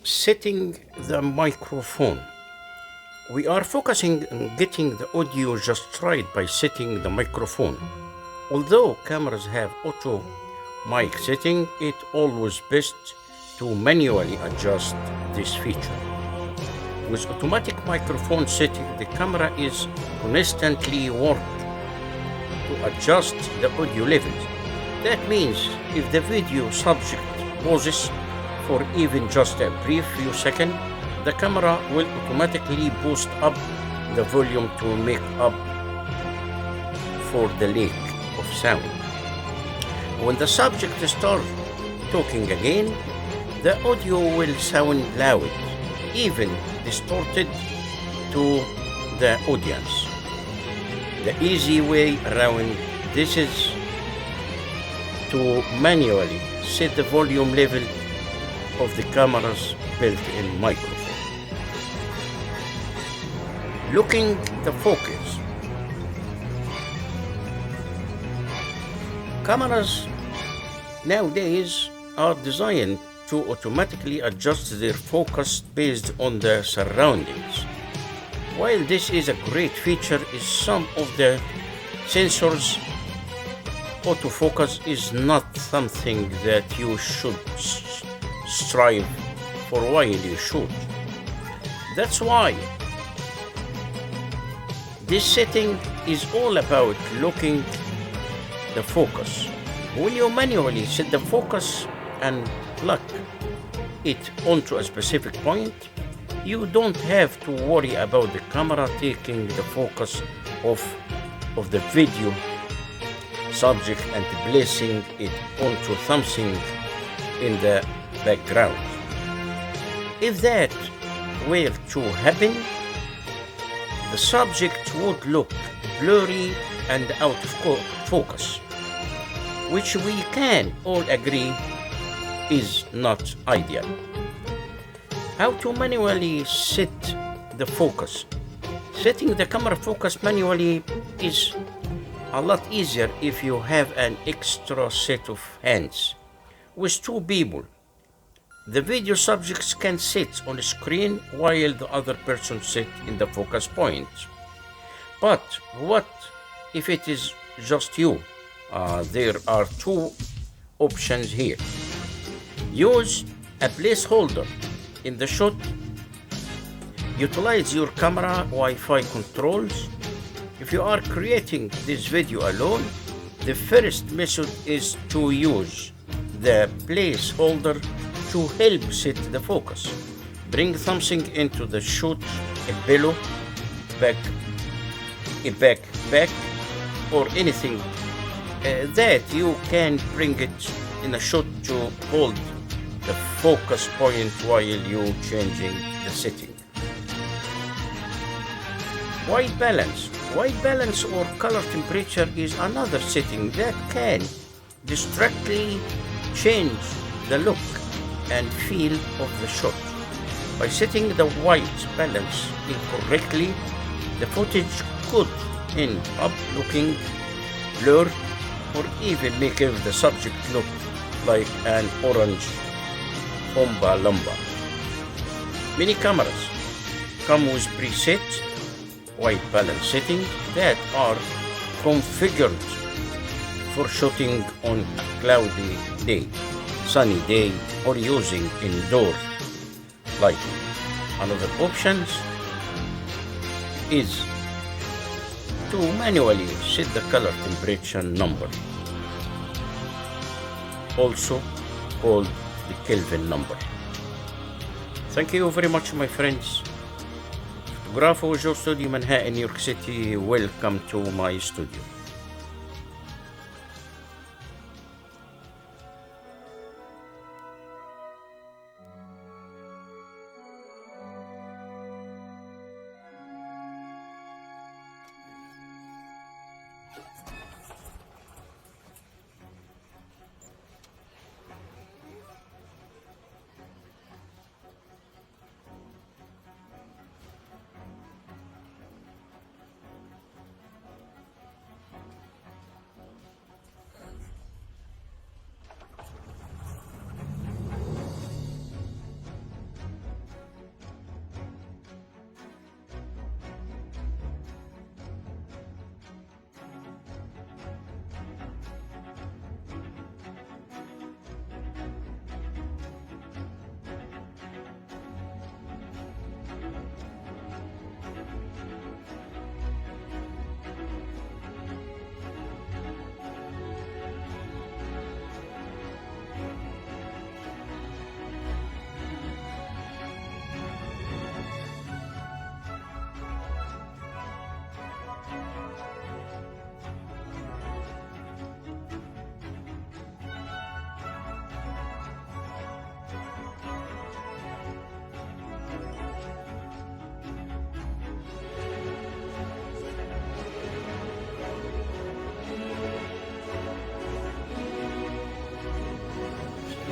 Setting the microphone. We are focusing on getting the audio just right by setting the microphone. Although cameras have auto mic setting, it always best to manually adjust this feature. With automatic microphone setting, the camera is constantly worked to adjust the audio levels. That means if the video subject pauses for even just a brief few seconds, the camera will automatically boost up the volume to make up for the lack of sound. When the subject starts talking again, the audio will sound loud, even distorted to the audience. The easy way around this is to manually set the volume level of the camera's built-in microphone. Looking the focus. Cameras nowadays are designed to automatically adjust their focus based on the surroundings. While this is a great feature, is some of the sensors autofocus is not something that you should strive for while you shoot. That's why this setting is all about looking the focus. When you manually set the focus and plug it onto a specific point, you don't have to worry about the camera taking the focus of the video subject and placing it onto something in the background. If that were to happen, the subject would look blurry and out of focus, which we can all agree is not ideal. How to manually set the focus? Setting the camera focus manually is a lot easier if you have an extra set of hands. With two people, the video subjects can sit on the screen while the other person sits in the focus point. But what if it is just you? There are two options here. Use a placeholder in the shot. Utilize your camera Wi-Fi controls. If you are creating this video alone, the first method is to use the placeholder to help set the focus. Bring something into the shot, a pillow, a backpack, or anything that you can bring it in a shot to hold the focus point while you changing the setting. White balance. White balance or color temperature is another setting that can distractly change the look and feel of the shot. By setting the white balance incorrectly, the footage could end up looking blurred or even making the subject look like an orange Oompa Loompa. Many cameras come with preset white balance settings that are configured for shooting on a cloudy day, sunny day, or using indoor lighting. Another option is to manually set the color temperature number, also called the Kelvin number. Thank you very much, my friends. Fotógrafo, Joe Studio, Manhattan, New York City. Welcome to my studio.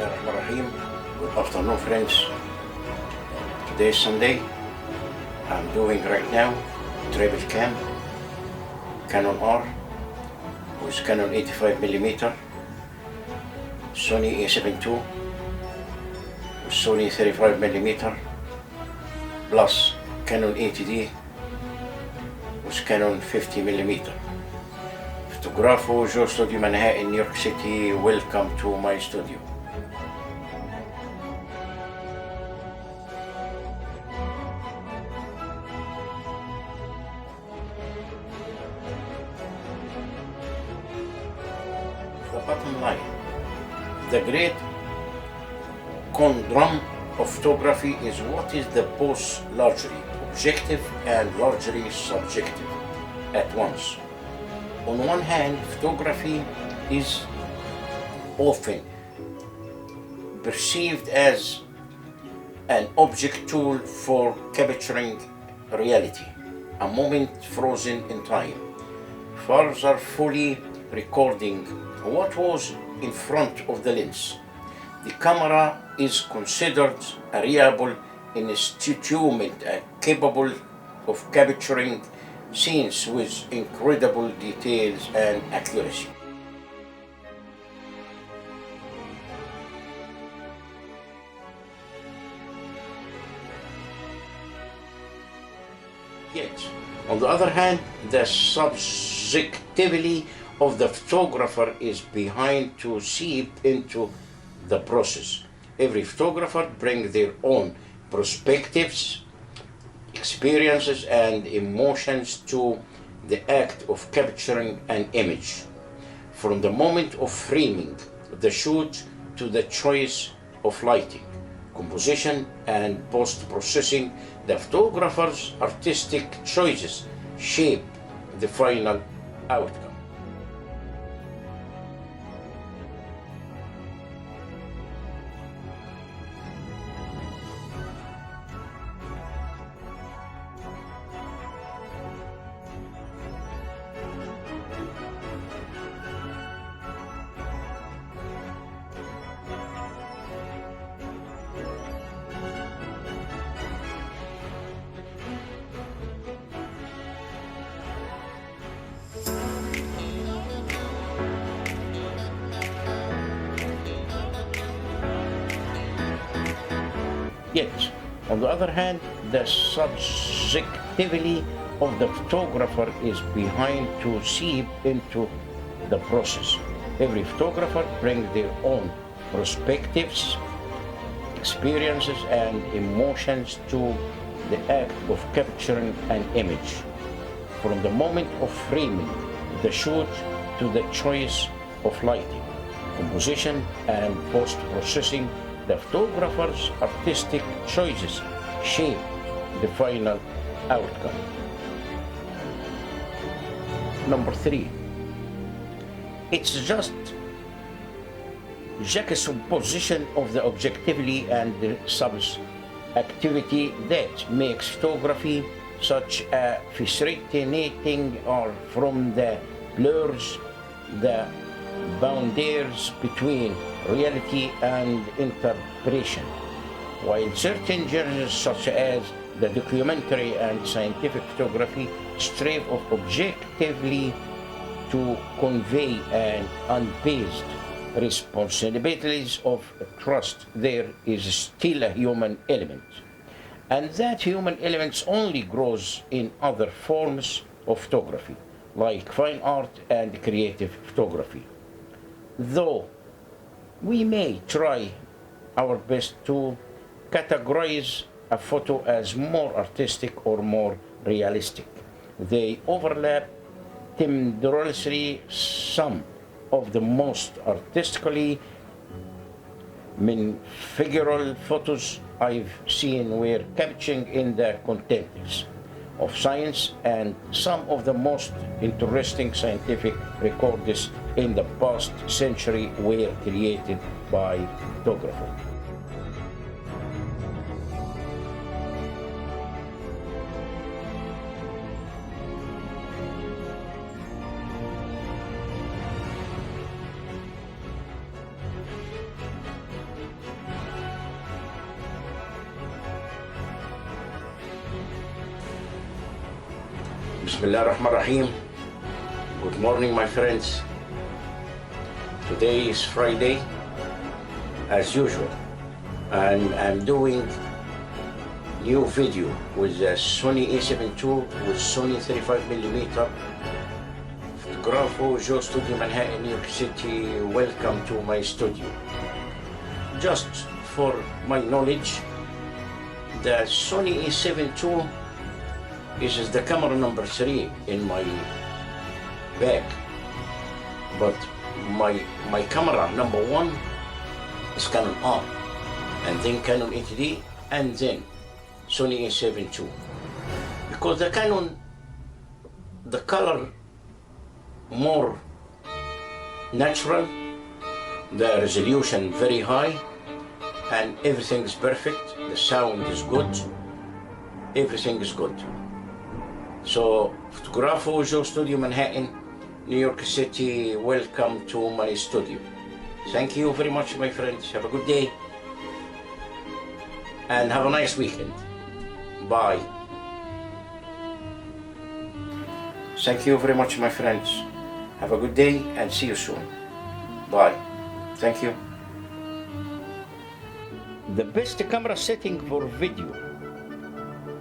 Bismillahirrahmanirrahim. Good afternoon, friends. Today is Sunday. I'm doing right now travel cam Canon R with Canon 85mm, Sony A7 II with Sony 35mm, plus Canon 80D with Canon 50mm. Fotógrafo, Joe Studio Manhattan, New York City. Welcome to my studio. The bottom line, the great conundrum of photography is what is the both largely objective and largely subjective at once. On one hand, photography is often perceived as an object tool for capturing reality, a moment frozen in time, further fully recording what was in front of the lens. The camera is considered a reliable instrument capable of capturing scenes with incredible details and accuracy. Yet, on the other hand, the subjectivity of the photographer is behind to seep into the process. Every photographer brings their own perspectives, experiences, and emotions to the act of capturing an image. From the moment of framing the shoot to the choice of lighting, composition, and post-processing, the photographer's artistic choices shape the final outcome. Yet, on the other hand, the subjectivity of the photographer is behind to seep into the process. Every photographer brings their own perspectives, experiences, and emotions to the act of capturing an image. From the moment of framing the shoot to the choice of lighting, composition, and post-processing, the photographer's artistic choices shape the final outcome. Number 3, it's just juxtaposition of the objectivity and the subjectivity that makes photography such a fascinating, or from the blurs the boundaries between reality and interpretation. While certain genres such as the documentary and scientific photography strive of objectively to convey an unbiased responsibilities of trust, there is still a human element. And that human element only grows in other forms of photography, like fine art and creative photography. Though we may try our best to categorize a photo as more artistic or more realistic, they overlap tremendously. Some of the most artistically figural photos I've seen were captured in the context of science, and some of the most interesting scientific records in the past century were created by photographers. Bismillah ar-Rahman ar-Rahim. Good morning, my friends. Today is Friday, as usual, and I'm doing new video with the Sony a7 II with Sony 35mm. Fotógrafo, Joe Studio, Manhattan, New York City. Welcome to my studio. Just for my knowledge, the Sony a7 II is the camera number 3 in my bag, but my camera number 1 is Canon R, and then Canon 80D, and then Sony a7 II, because the Canon, the color more natural, the resolution very high, and everything is perfect, the sound is good, everything is good. So, Fotógrafo, Joe Studio, Manhattan, New York City, welcome to my studio. Thank you very much, my friends. Have a good day, and have a nice weekend. Bye. Thank you very much, my friends. Have a good day, and see you soon. Bye. Thank you. The best camera setting for video.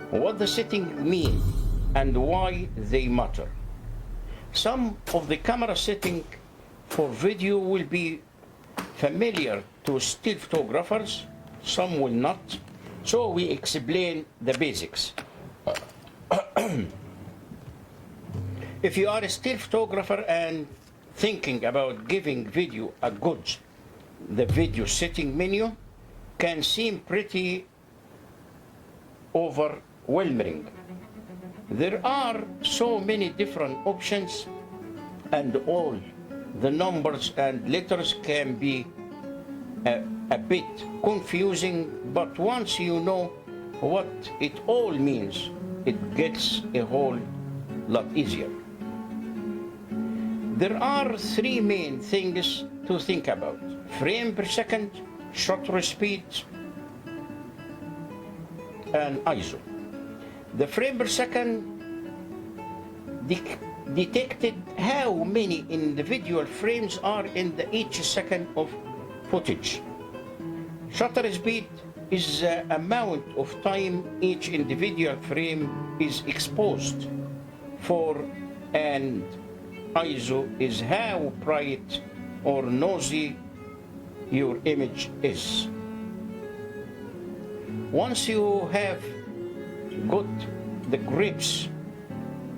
What the setting mean and why they matter. Some of the camera setting for video will be familiar to still photographers, some will not. So we explain the basics. If you are a still photographer and thinking about giving video a good, the video setting menu can seem pretty overwhelming. There are so many different options, and all the numbers and letters can be a bit confusing, but once you know what it all means, it gets a whole lot easier. There are 3 main things to think about: frame per second, shutter speed, and ISO. The frame per second detected how many individual frames are in each second of footage. Shutter speed is the amount of time each individual frame is exposed for, and ISO is how bright or noisy your image is. Once you have got the grips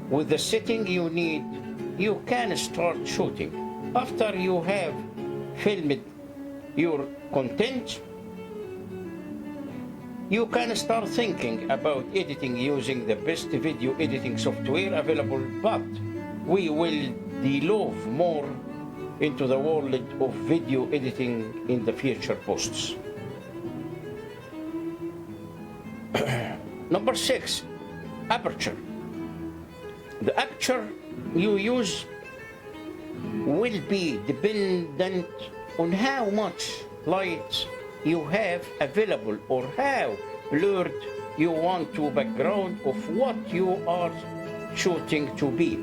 with the setting you need, you can start shooting. After you have filmed your content, you can start thinking about editing using the best video editing software available, but we will delve more into the world of video editing in the future posts. Number 6, aperture. The aperture you use will be dependent on how much light you have available or how blurred you want the background of what you are shooting to be.